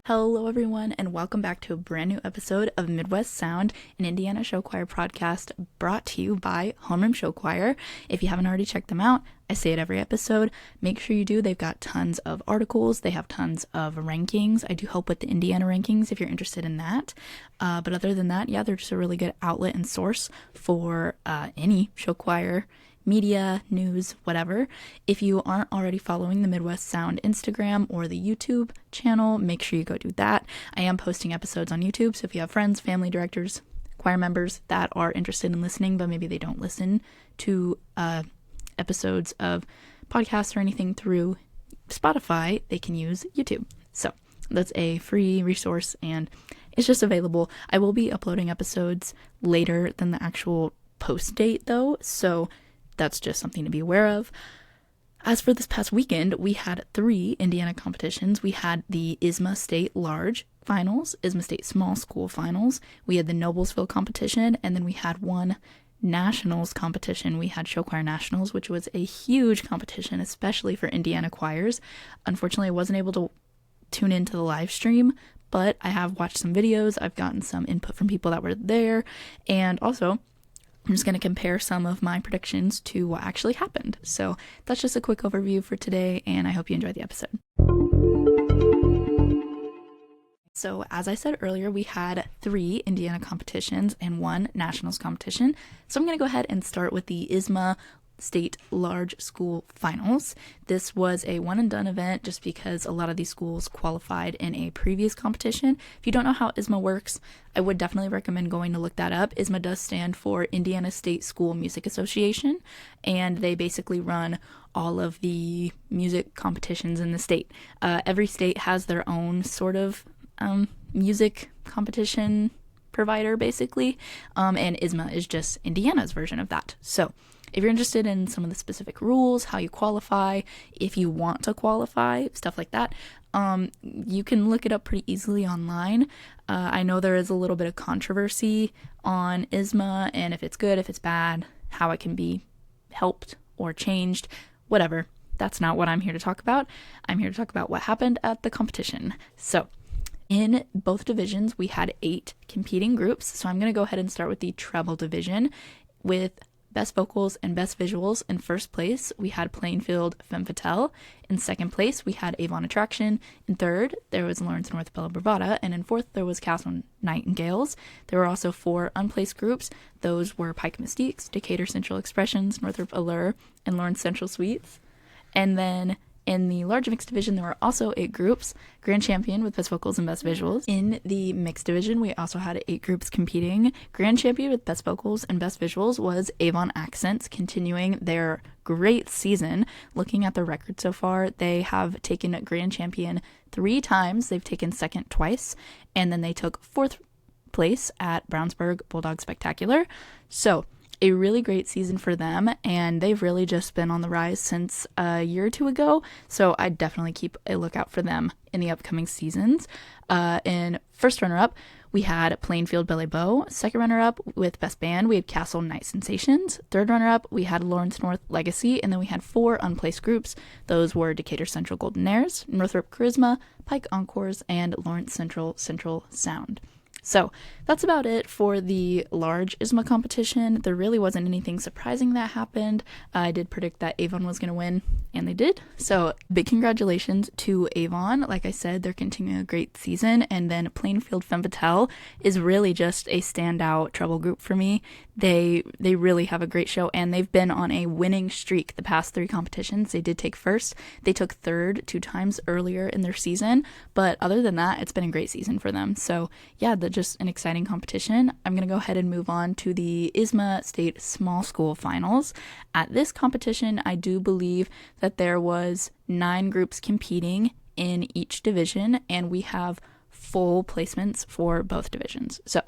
Hello everyone, and welcome back to a brand new episode of Midwest Sound, an Indiana show choir podcast brought to you by Homeroom Show Choir. If you haven't already checked them out, I say it every episode, make sure you do. They've got tons of articles, they have tons of rankings. I do help with the Indiana rankings if you're interested in that. But other than that, yeah, they're just a really good outlet and source for any show choir media, news, whatever. If you aren't already following the Midwest Sound Instagram or the YouTube channel, make sure you go do that. I am posting episodes on YouTube, so if you have friends, family directors, choir members that are interested in listening, but maybe they don't listen to episodes of podcasts or anything through Spotify, they can use YouTube. So that's a free resource, and it's just available. I will be uploading episodes later than the actual post date, though, so that's just something to be aware of. As for this past weekend, we had 3 Indiana competitions. We had the ISSMA State Large Finals, ISSMA State Small School Finals. We had the Noblesville competition, and then we had one Nationals competition. We had Show Choir Nationals, which was a huge competition, especially for Indiana choirs. Unfortunately, I wasn't able to tune into the live stream, but I have watched some videos. I've gotten some input from people that were there, and also I'm just going to compare some of my predictions to what actually happened. So that's just a quick overview for today, and I hope you enjoyed the episode. So as I said earlier, we had 3 Indiana competitions and 1 Nationals competition. So I'm going to go ahead and start with the ISSMA State Large School Finals. This was a one and done event just because a lot of these schools qualified in a previous competition. If you don't know how ISSMA works, I would definitely recommend going to look that up. ISSMA does stand for Indiana State School Music Association, and they basically run all of the music competitions in the state. Every state has their own sort of music competition provider, basically, and ISSMA is just Indiana's version of that. So if you're interested in some of the specific rules, how you qualify, if you want to qualify, stuff like that, you can look it up pretty easily online. I know there is a little bit of controversy on ISSMA and if it's good, if it's bad, how it can be helped or changed, whatever. That's not what I'm here to talk about. I'm here to talk about what happened at the competition. So in both divisions, we had 8 competing groups. So I'm going to go ahead and start with the treble division with Best Vocals and Best Visuals. In first place, we had Plainfield Femme Fatale. In second place, we had Avon Attraction. In third, there was Lawrence North Bella Bravata. And in fourth, there was Castle Nightingales. There were also 4 unplaced groups. Those were Pike Mystiques, Decatur Central Expressions, Northrop Allure, and Lawrence Central Suites. And then in the large mixed division, there were also 8 groups, Grand Champion with Best Vocals and Best Visuals. In the mixed division, we also had 8 groups competing. Grand Champion with Best Vocals and Best Visuals was Avon Accents, continuing their great season. Looking at the record so far, they have taken Grand Champion 3 times. They've taken second twice, and then they took 4th place at Brownsburg Bulldog Spectacular. So a really great season for them, and they've really just been on the rise since a year or 2 ago, so I'd definitely keep a lookout for them in the upcoming seasons. In first runner-up, we had Plainfield Ballet Beau. Second runner-up with Best Band, we had Castle Night Sensations. Third runner-up, we had Lawrence North Legacy, and then we had 4 unplaced groups. Those were Decatur Central Golden Airs, Northrop Charisma, Pike Encores, and Lawrence Central Sound. So that's about it for the large ISSMA competition. There really wasn't anything surprising that happened. I did predict that Avon was going to win, and they did. So big congratulations to Avon. Like I said, they're continuing a great season. And then Plainfield Femme Fatale is really just a standout treble group for me. They really have a great show, and they've been on a winning streak the past 3 competitions. They did take first. They took third 2 times earlier in their season. But other than that, it's been a great season for them. So yeah, just an exciting competition. I'm going to go ahead and move on to the ISSMA State Small School Finals. At this competition, I do believe that there was 9 groups competing in each division, and we have full placements for both divisions. So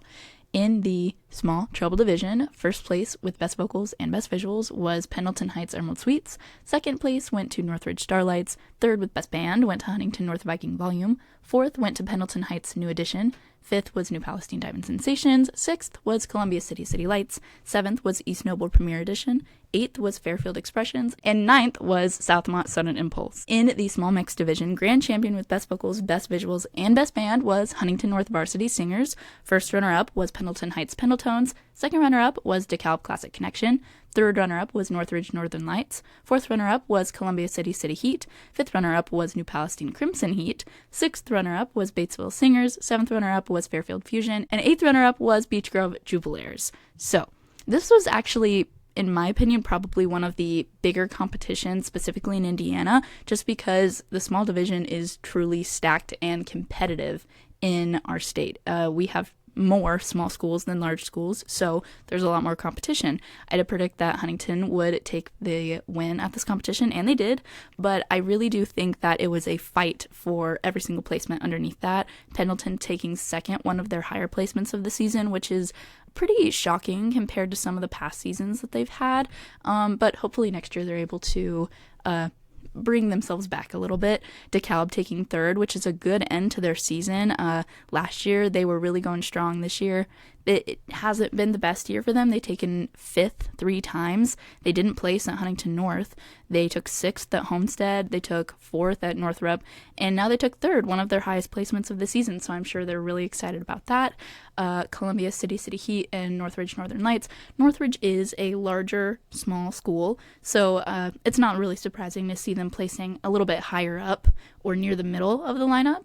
in the Small treble division, first place with best vocals and best visuals was Pendleton Heights Emerald Suites. Second place went to Northridge Starlights. Third with best band went to Huntington North Viking Volume. Fourth went to Pendleton Heights New Edition. Fifth was New Palestine Diamond Sensations. Sixth was Columbia City City Lights. Seventh was East Noble Premier Edition. Eighth was Fairfield Expressions. And ninth was Southmont Sudden Impulse. In the small mixed division, grand champion with best vocals, best visuals, and best band was Huntington North Varsity Singers. First runner-up was Pendleton Heights Pendletones. Second runner-up was DeKalb Classic Connection. Third runner-up was Northridge Northern Lights. Fourth runner-up was Columbia City City Heat. Fifth runner-up was New Palestine Crimson Heat. Sixth runner-up was Batesville Singers. Seventh runner-up was Fairfield Fusion. And eighth runner-up was Beech Grove Jubilaires. So, this was actually, in my opinion, probably one of the bigger competitions, specifically in Indiana, just because the small division is truly stacked and competitive in our state. We have more small schools than large schools, so there's a lot more competition. I did predict that Huntington would take the win at this competition, and they did, but I really do think that it was a fight for every single placement underneath that. Pendleton taking second, one of their higher placements of the season, which is pretty shocking compared to some of the past seasons that they've had, but hopefully next year they're able to bring themselves back a little bit. DeKalb taking third, which is a good end to their season. Last year they were really going strong. This year it hasn't been the best year for them. They've taken fifth 3 times. They didn't place at Huntington North. They took sixth at Homestead. They took fourth at Northrop, and now they took third, one of their highest placements of the season, so I'm sure they're really excited about that. Columbia City City Heat and Northridge Northern Lights. Northridge is a larger small school, so it's not really surprising to see them placing a little bit higher up or near the middle of the lineup.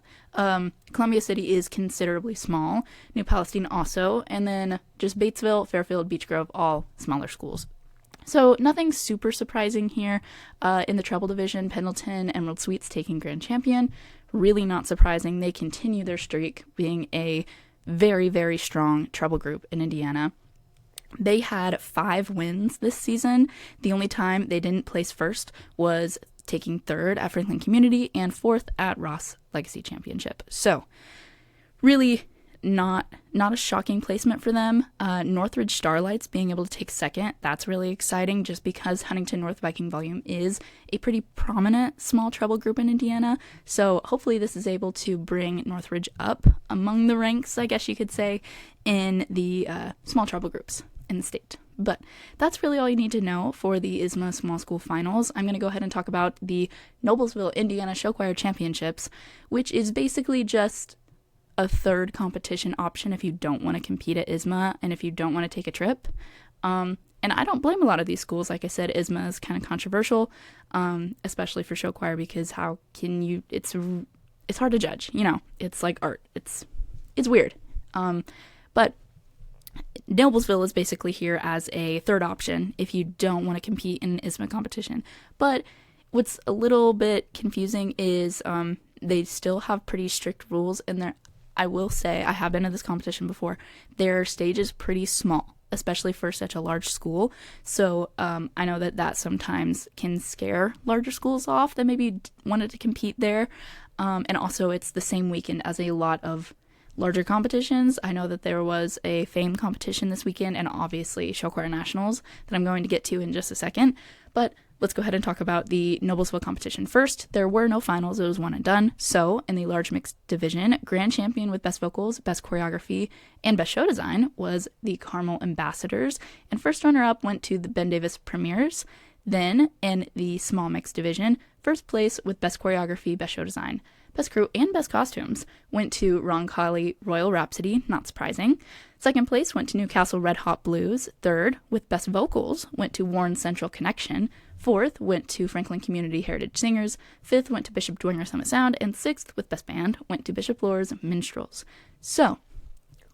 Columbia City is considerably small. New Palestine also, and then just Batesville, Fairfield, Beech Grove, all smaller schools. So nothing super surprising here. In the treble division, Pendleton Emerald Suites taking grand champion. Really not surprising. They continue their streak being a very, very strong treble group in Indiana. They had 5 wins this season. The only time they didn't place first was taking third at Franklin Community and fourth at Ross Legacy Championship. So really not a shocking placement for them. Northridge Starlights being able to take second, that's really exciting just because Huntington North Viking Volume is a pretty prominent small treble group in Indiana. So hopefully this is able to bring Northridge up among the ranks, I guess you could say, in the small treble groups in the state. But that's really all you need to know for the ISSMA Small School Finals. I'm going to go ahead and talk about the Noblesville, Indiana Show Choir Championships, which is basically just a third competition option if you don't want to compete at ISSMA and if you don't want to take a trip. And I don't blame a lot of these schools. Like I said, ISSMA is kind of controversial, especially for show choir, because how can you, it's hard to judge, you know, it's like art. It's weird. But Noblesville is basically here as a third option if you don't want to compete in an ISSMA competition. But what's a little bit confusing is they still have pretty strict rules in there. I will say, I have been to this competition before, their stage is pretty small, especially for such a large school. So I know that sometimes can scare larger schools off that maybe wanted to compete there. And also it's the same weekend as a lot of larger competitions. I know that there was a fame competition this weekend and obviously Show Choir Nationals that I'm going to get to in just a second. But let's go ahead and talk about the Noblesville competition first. There were no finals. It was one and done. So in the large mixed division, grand champion with best vocals, best choreography, and best show design was the Carmel Ambassadors. And first runner-up went to the Ben Davis Premiers. Then in the small mixed division, first place with best choreography, best show design, best crew, and best costumes went to Roncalli Royal Rhapsody, not surprising. Second place went to Newcastle Red Hot Blues. Third, with best vocals, went to Warren Central Connection. Fourth, went to Franklin Community Heritage Singers. Fifth, went to Bishop Dwenger Summit Sound. And sixth, with best band, went to Bishop Lohr's Minstrels. So,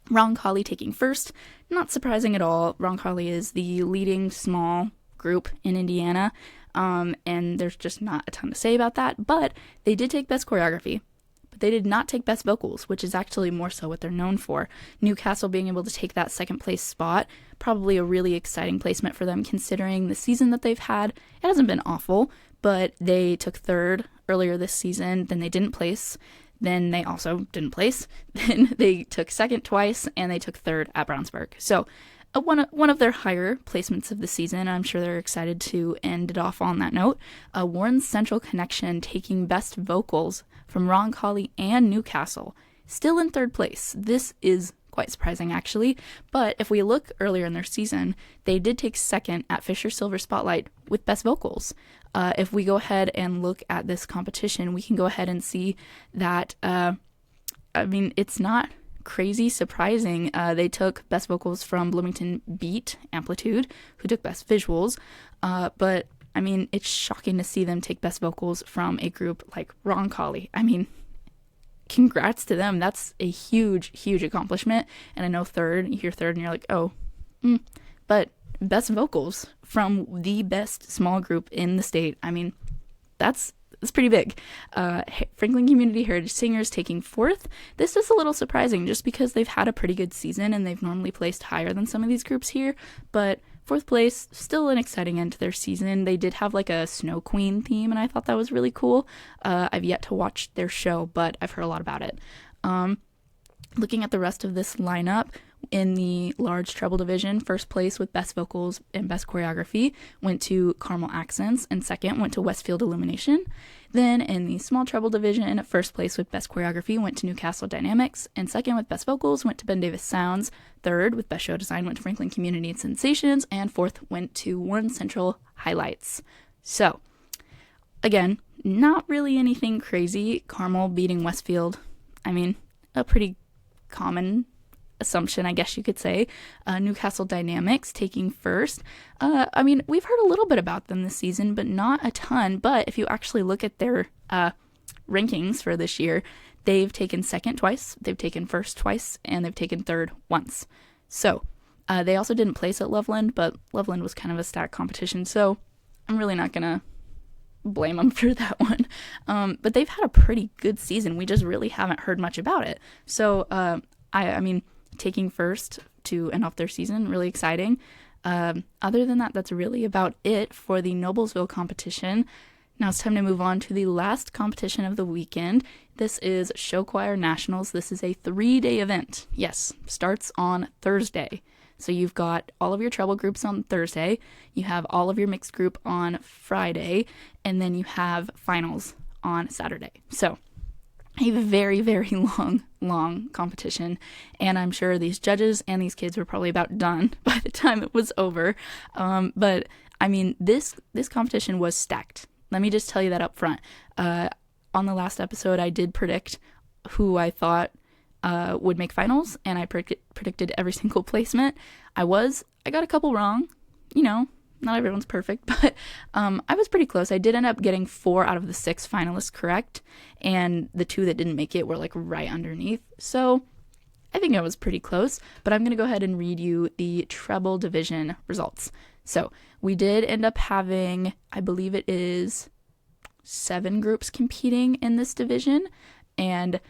Roncalli taking first. Not surprising at all. Roncalli is the leading small group in Indiana, and there's just not a ton to say about that, but they did take best choreography, but they did not take best vocals, which is actually more so what they're known for. Newcastle being able to take that second place spot, probably a really exciting placement for them considering the season that they've had. It hasn't been awful, but they took third earlier this season, then they didn't place, then they also didn't place, then they took second twice, and they took third at Brownsburg. So one of their higher placements of the season. I'm sure they're excited to end it off on that note. Warren's Central Connection taking Best Vocals from Roncalli and Newcastle, still in third place. This is quite surprising, actually. But if we look earlier in their season, they did take second at Fisher Silver Spotlight with Best Vocals. If we go ahead and look at this competition, we can go ahead and see that, it's not crazy surprising. They took Best Vocals from Bloomington Beat Amplitude, who took Best Visuals. But, it's shocking to see them take Best Vocals from a group like Roncalli. Congrats to them. That's a huge, huge accomplishment. And I know you hear third and you're like, oh, but Best Vocals from the best small group in the state. That's pretty big. Franklin Community Heritage Singers taking fourth. This is a little surprising just because they've had a pretty good season and they've normally placed higher than some of these groups here, but fourth place, still an exciting end to their season. They did have like a Snow Queen theme, and I thought that was really cool. I've yet to watch their show, but I've heard a lot about it. Looking at the rest of this lineup, in the large treble division, first place with Best Vocals and Best Choreography went to Carmel Accents, and second went to Westfield Illumination. Then in the small treble division, first place with Best Choreography went to Newcastle Dynamics, and second with Best Vocals went to Ben Davis Sounds. Third with Best Show Design went to Franklin Community and Sensations, and fourth went to Warren Central Highlights. So, again, not really anything crazy. Carmel beating Westfield, a pretty common assumption, I guess you could say. Newcastle Dynamics taking first. We've heard a little bit about them this season, but not a ton. But if you actually look at their rankings for this year, they've taken second twice, they've taken first twice, and they've taken third once. So they also didn't place at Loveland, but Loveland was kind of a stacked competition, so I'm really not going to blame them for that one. But they've had a pretty good season. We just really haven't heard much about it. So, taking first to end off their season, really exciting. Other than that, that's really about it for the Noblesville competition. Now it's time to move on to the last competition of the weekend. This is Show Choir Nationals. This is a 3-day event. Yes, starts on Thursday. So you've got all of your treble groups on Thursday, you have all of your mixed group on Friday, and then you have finals on Saturday. So a very, very long competition, and I'm sure these judges and these kids were probably about done by the time it was over. But this competition was stacked. Let me just tell you that up front. On the last episode, I did predict who I thought would make finals, and I predicted every single placement. I got a couple wrong, not everyone's perfect, but I was pretty close. I did end up getting 4 out of the 6 finalists correct, and the 2 that didn't make it were like right underneath. So I think I was pretty close, but I'm going to go ahead and read you the treble division results. So we did end up having, I believe it is 7 groups competing in this division, and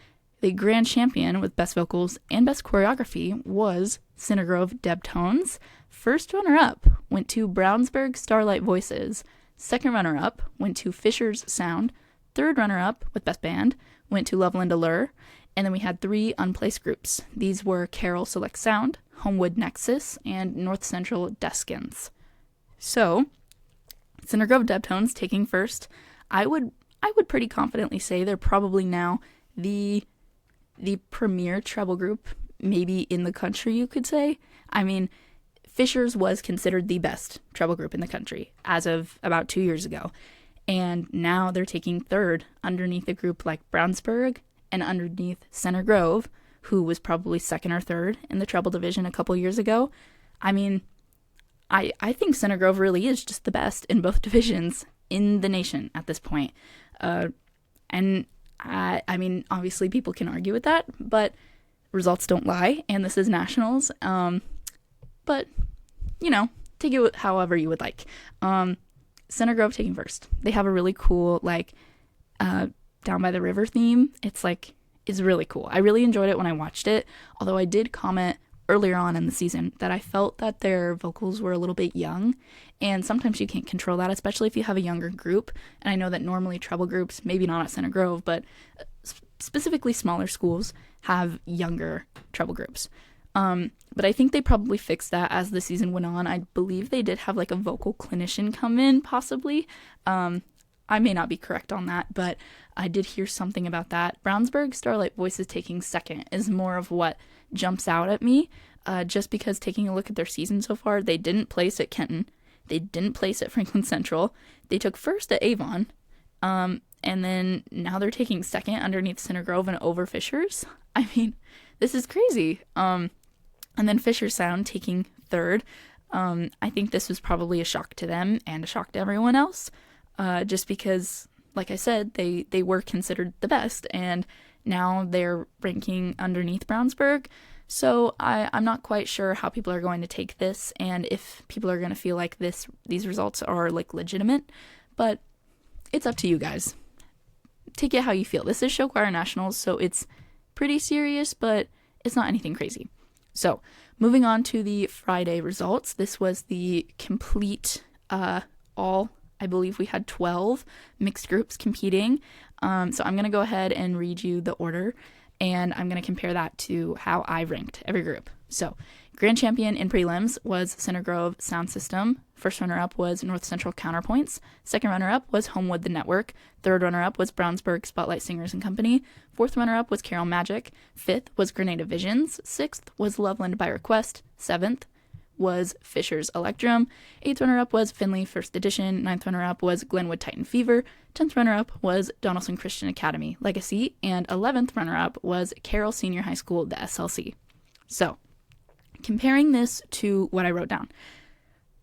the grand champion with Best Vocals and Best Choreography was Center Grove Debtones. First runner-up went to Brownsburg Starlight Voices. Second runner-up went to Fisher's Sound. Third runner-up with Best Band went to Loveland Allure. And then we had 3 unplaced groups. These were Carroll Select Sound, Homewood Nexus, and North Central Deskins. So, Center Grove Debtones taking first. I would pretty confidently say they're probably now the premier treble group, maybe in the country, you could say. Fisher's was considered the best treble group in the country as of about 2 years ago. And now they're taking third underneath a group like Brownsburg and underneath Center Grove, who was probably second or third in the treble division a couple years ago. I think Center Grove really is just the best in both divisions in the nation at this point. Obviously people can argue with that, but results don't lie, and this is nationals. But, take it however you would like. Center Grove taking first. They have a really cool, Down by the River theme. It's really cool. I really enjoyed it when I watched it, although I did comment earlier on in the season that I felt that their vocals were a little bit young, and sometimes you can't control that, especially if you have a younger group. And I know that normally treble groups, maybe not at Center Grove, but specifically smaller schools have younger treble groups. But I think they probably fixed that as the season went on. I believe they did have like a vocal clinician come in, possibly. I may not be correct on that, but I did hear something about that. Brownsburg Starlight Voices taking second is more of what jumps out at me, just because taking a look at their season so far, they didn't place at Kenton. They didn't place at Franklin Central. They took first at Avon. And then now they're taking second underneath Center Grove and over Fishers. I mean, this is crazy. And then Fisher Sound taking third. I think this was probably a shock to them and a shock to everyone else. Just because, like I said, they were considered the best, and now they're ranking underneath Brownsburg. So I'm not quite sure how people are going to take this, and if people are going to feel like these results are like legitimate. But it's up to you guys. Take it how you feel. This is Show Choir Nationals, so it's pretty serious, but it's not anything crazy. So moving on to the Friday results. This was the complete I believe we had 12 mixed groups competing. So I'm going to go ahead and read you the order, and I'm going to compare that to how I ranked every group. So grand champion in prelims was Center Grove Sound System. First runner-up was North Central Counterpoints. Second runner-up was Homewood The Network. Third runner-up was Brownsburg Spotlight Singers and Company. Fourth runner-up was Carol Magic. Fifth was Grenada Visions. Sixth was Loveland by Request. Seventh was Fisher's Electrum. 8th runner-up was Finley First Edition. 9th runner-up was Glenwood Titan Fever. 10th runner-up was Donaldson Christian Academy Legacy. And 11th runner-up was Carroll Senior High School, the SLC. So, comparing this to what I wrote down.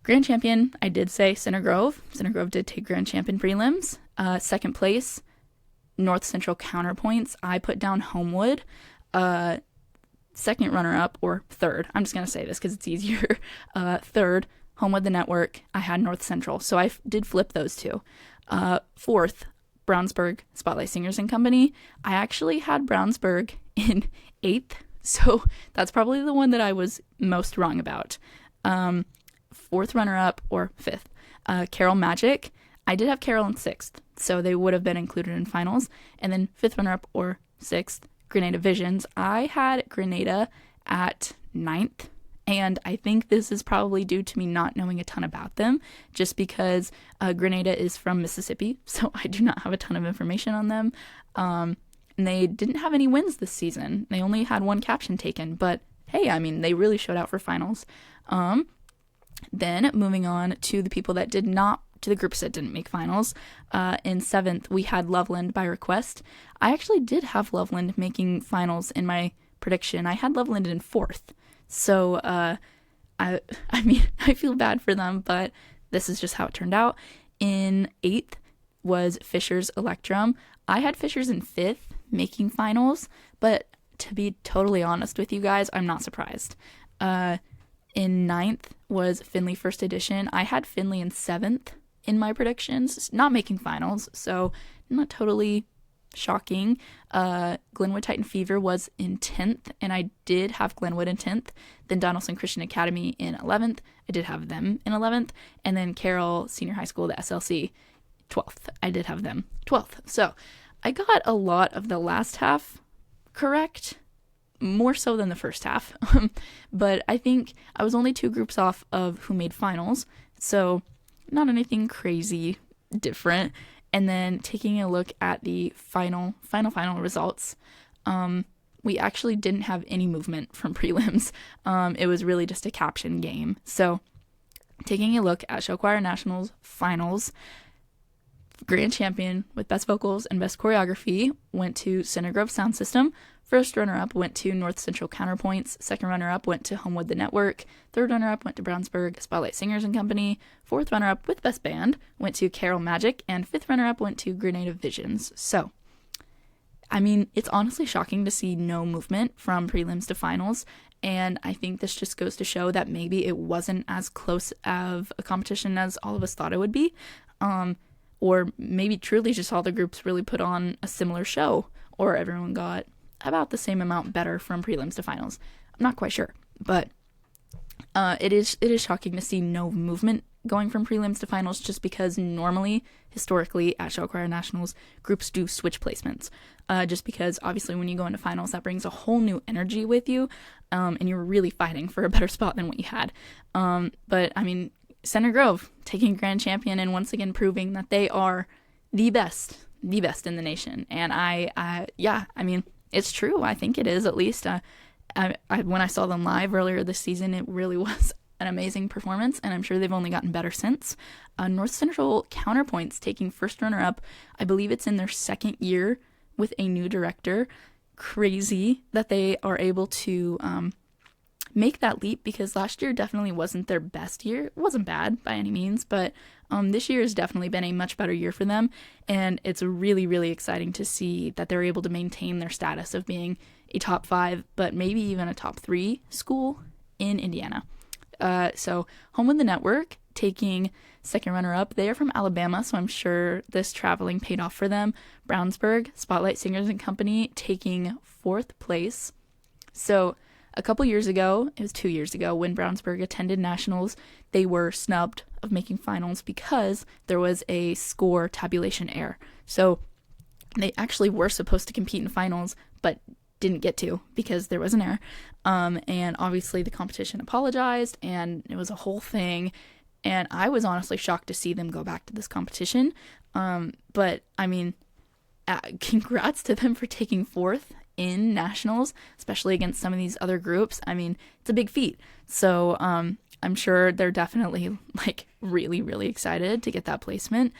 Grand champion, I did say Center Grove. Center Grove did take grand champion prelims. Second place, North Central Counterpoints. I put down Homewood. Second runner-up, or third, I'm just going to say this because it's easier, third, Homewood The Network, I had North Central, so I did flip those two. Fourth, Brownsburg Spotlight Singers and Company, I actually had Brownsburg in 8th, so that's probably the one that I was most wrong about. Fourth runner-up, or 5th, Carol Magic, I did have Carol in 6th, so they would have been included in finals, and then 5th runner-up, or 6th, Grenada Visions. I had Grenada at 9th, and I think this is probably due to me not knowing a ton about them, just because Grenada is from Mississippi, so I do not have a ton of information on them. And they didn't have any wins this season. They only had one caption taken, but hey, I mean, they really showed out for finals. Then moving on to the people that did not, to the groups that didn't make finals. In 7th, we had Loveland by Request. I actually did have Loveland making finals in my prediction. I had Loveland in 4th. So, I mean, I feel bad for them, but this is just how it turned out. In 8th was Fisher's Electrum. I had Fisher's in 5th making finals, but to be totally honest with you guys, I'm not surprised. In 9th was Finley First Edition. I had Finley in 7th in my predictions, not making finals, so not totally shocking. Glenwood Titan Fever was in 10th, and I did have Glenwood in 10th. Then Donaldson Christian Academy in 11th. I did have them in 11th. And then Carroll Senior High School, the SLC, 12th. I did have them 12th. So I got a lot of the last half correct, more so than the first half. But I think I was only 2 groups off of who made finals, so not anything crazy different. And then taking a look at the final results, we actually didn't have any movement from prelims. It was really just a caption game. So taking a look at Show Choir Nationals finals, grand champion with best vocals and best choreography went to Center Grove Sound System. First runner-up went to North Central Counterpoints. Second runner-up went to Homewood The Network. Third runner-up went to Brownsburg Spotlight Singers and Company. Fourth runner-up with best band went to Carol Magic. And fifth runner-up went to Grenada Visions. So, I mean, it's honestly shocking to see no movement from prelims to finals. And I think this just goes to show that maybe it wasn't as close of a competition as all of us thought it would be. Or maybe truly just all the groups really put on a similar show. Or everyone got about the same amount better from prelims to finals. I'm not quite sure, but it is shocking to see no movement going from prelims to finals just because normally, historically, at show choir nationals, groups do switch placements. Just because obviously when you go into finals, that brings a whole new energy with you, and you're really fighting for a better spot than what you had. But I mean, Center Grove taking grand champion and once again proving that they are the best in the nation. And I mean, it's true. I think it is, at least. When I saw them live earlier this season, it really was an amazing performance, and I'm sure they've only gotten better since. North Central Counterpoints taking first runner-up. I believe it's in their second year with a new director. Crazy that they are able to make that leap, because last year definitely wasn't their best year. It wasn't bad by any means, but this year has definitely been a much better year for them, and it's really, really exciting to see that they're able to maintain their status of being a top 5, but maybe even a top 3 school in Indiana. So Home with the Network taking second runner-up. They are from Alabama, so I'm sure this traveling paid off for them. Brownsburg, Spotlight Singers and Company taking 4th place. So a couple years ago, it was 2 years ago, when Brownsburg attended nationals, they were snubbed of making finals because there was a score tabulation error. So they actually were supposed to compete in finals, but didn't get to because there was an error. And obviously the competition apologized, and it was a whole thing. And I was honestly shocked to see them go back to this competition. But I mean, congrats to them for taking 4th in nationals, especially against some of these other groups. I mean, it's a big feat. So I'm sure they're definitely like really, really excited to get that placement.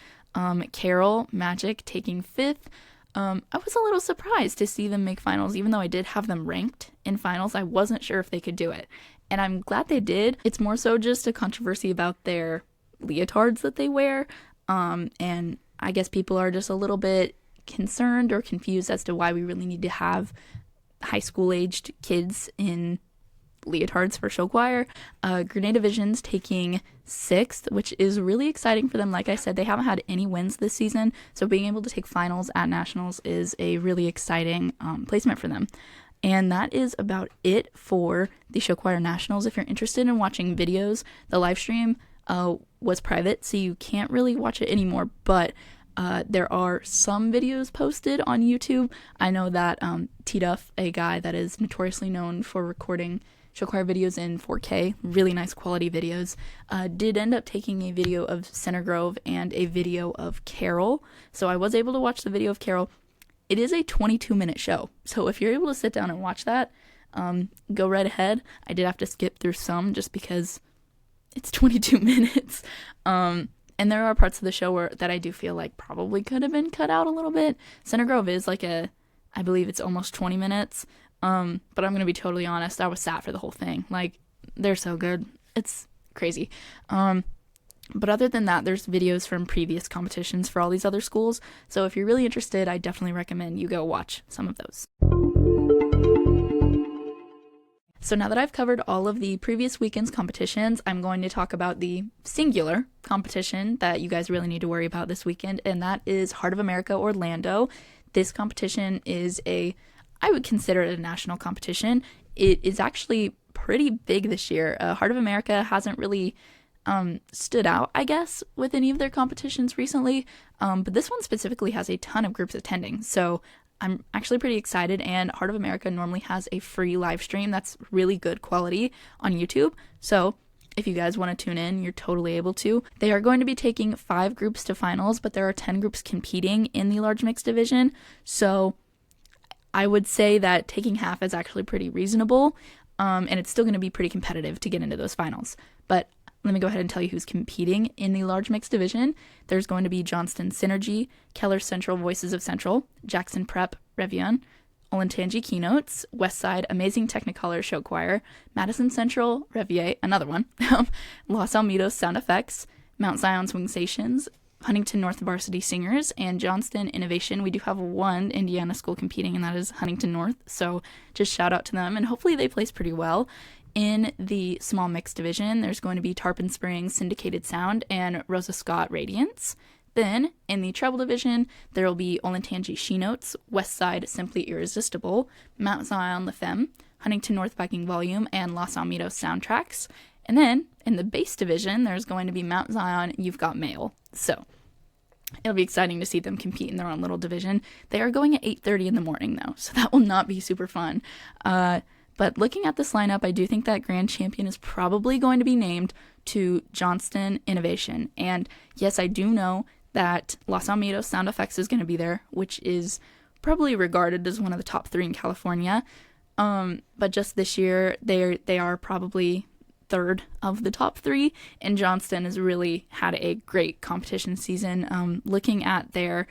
Carroll Magic taking 5th. I was a little surprised to see them make finals, even though I did have them ranked in finals. I wasn't sure if they could do it, and I'm glad they did. It's more so just a controversy about their leotards that they wear, and I guess people are just a little bit concerned or confused as to why we really need to have high school aged kids in leotards for show choir. Grenada Vision's taking 6th, which is really exciting for them. Like I said, they haven't had any wins this season, so being able to take finals at nationals is a really exciting placement for them. And that is about it for the show choir nationals. If you're interested in watching videos, the live stream was private, so you can't really watch it anymore, but there are some videos posted on YouTube. I know that T-Duff, a guy that is notoriously known for recording show choir videos in 4K, really nice quality videos, did end up taking a video of Center Grove and a video of Carroll. So I was able to watch the video of Carroll. It is a 22-minute show, so if you're able to sit down and watch that, go right ahead. I did have to skip through some just because it's 22 minutes. And there are parts of the show that I do feel like probably could have been cut out a little bit. Center Grove is like I believe it's almost 20 minutes. But I'm going to be totally honest, I was sad for the whole thing. Like, they're so good. It's crazy. But other than that, there's videos from previous competitions for all these other schools. So if you're really interested, I definitely recommend you go watch some of those. So now that I've covered all of the previous weekend's competitions, I'm going to talk about the singular competition that you guys really need to worry about this weekend, and that is Heart of America Orlando. This competition is I would consider it a national competition. It is actually pretty big this year. Heart of America hasn't really stood out, I guess, with any of their competitions recently, but this one specifically has a ton of groups attending, so I'm actually pretty excited. And Heart of America normally has a free live stream that's really good quality on YouTube, so if you guys want to tune in, you're totally able to. They are going to be taking 5 groups to finals, but there are 10 groups competing in the large mixed division, so I would say that taking half is actually pretty reasonable, and it's still going to be pretty competitive to get into those finals. But let me go ahead and tell you who's competing in the large mixed division. There's going to be Johnston Synergy, Keller Central Voices of Central, Jackson Prep Revion, Olentangy Keynotes, Westside Amazing Technicolor Show Choir, Madison Central Revier, another one, Los Alamitos Sound Effects, Mount Zion Swing Stations, Huntington North Varsity Singers, and Johnston Innovation. We do have one Indiana school competing, and that is Huntington North, so just shout out to them, and hopefully they place pretty well. In the small mixed division, there's going to be Tarpon Springs Syndicated Sound and Rosa Scott Radiance. Then, in the treble division, there will be Olentangy She-Notes, Westside Simply Irresistible, Mount Zion La Femme, Huntington North Viking Volume, and Los Alamitos Soundtracks. And then in the base division, there's going to be Mount Zion, You've Got Mail. So it'll be exciting to see them compete in their own little division. They are going at 8:30 in the morning, though, so that will not be super fun. But looking at this lineup, I do think that grand champion is probably going to be named to Johnston Innovation. And yes, I do know that Los Alamitos Sound Effects is going to be there, which is probably regarded as one of the top 3 in California. But just this year, they are probably third of the top 3, and Johnston has really had a great competition season. Looking at their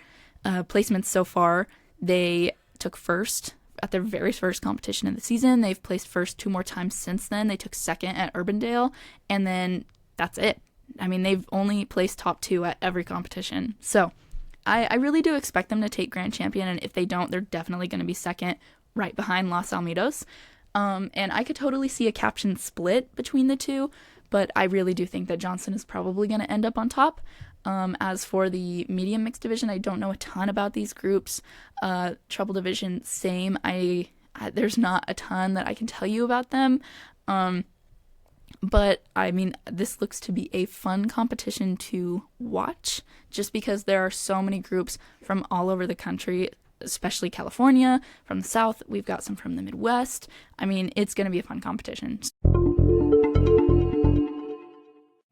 placements so far, they took first at their very first competition of the season. They've placed first 2 more times since then. They took second at Urbandale, and then that's it. I mean, they've only placed top 2 at every competition. So I really do expect them to take grand champion, and if they don't, they're definitely going to be second, right behind Los Alamitos. And I could totally see a caption split between the two, but I really do think that Johnston is probably going to end up on top. As for the medium mixed division, I don't know a ton about these groups. Treble division, same. There's not a ton that I can tell you about them. But I mean, this looks to be a fun competition to watch, just because there are so many groups from all over the country, especially California, from the South. We've got some from the Midwest. I mean, it's going to be a fun competition.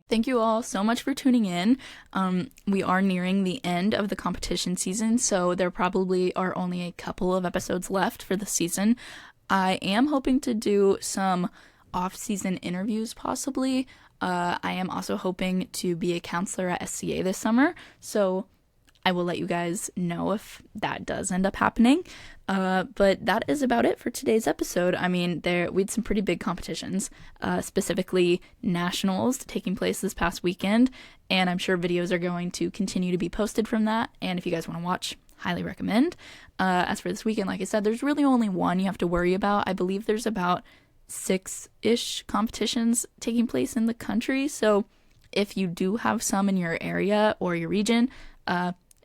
Thank you all so much for tuning in. We are nearing the end of the competition season, so there probably are only a couple of episodes left for the season. I am hoping to do some off-season interviews, possibly. I am also hoping to be a counselor at SCA this summer, so I will let you guys know if that does end up happening. But that is about it for today's episode. I mean, we had some pretty big competitions, specifically nationals taking place this past weekend, and I'm sure videos are going to continue to be posted from that. And if you guys want to watch, highly recommend. As for this weekend, like I said, there's really only one you have to worry about. I believe there's about 6-ish competitions taking place in the country. So if you do have some in your area or your region,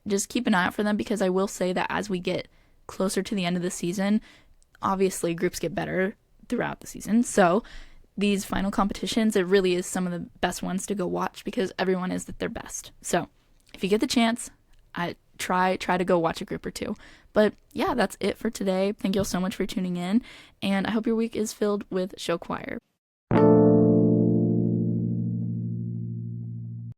just keep an eye out for them, because I will say that as we get closer to the end of the season, obviously groups get better throughout the season. So these final competitions, it really is some of the best ones to go watch, because everyone is at their best. So if you get the chance, try to go watch a group or 2. But yeah, that's it for today. Thank you all so much for tuning in, and I hope your week is filled with show choir.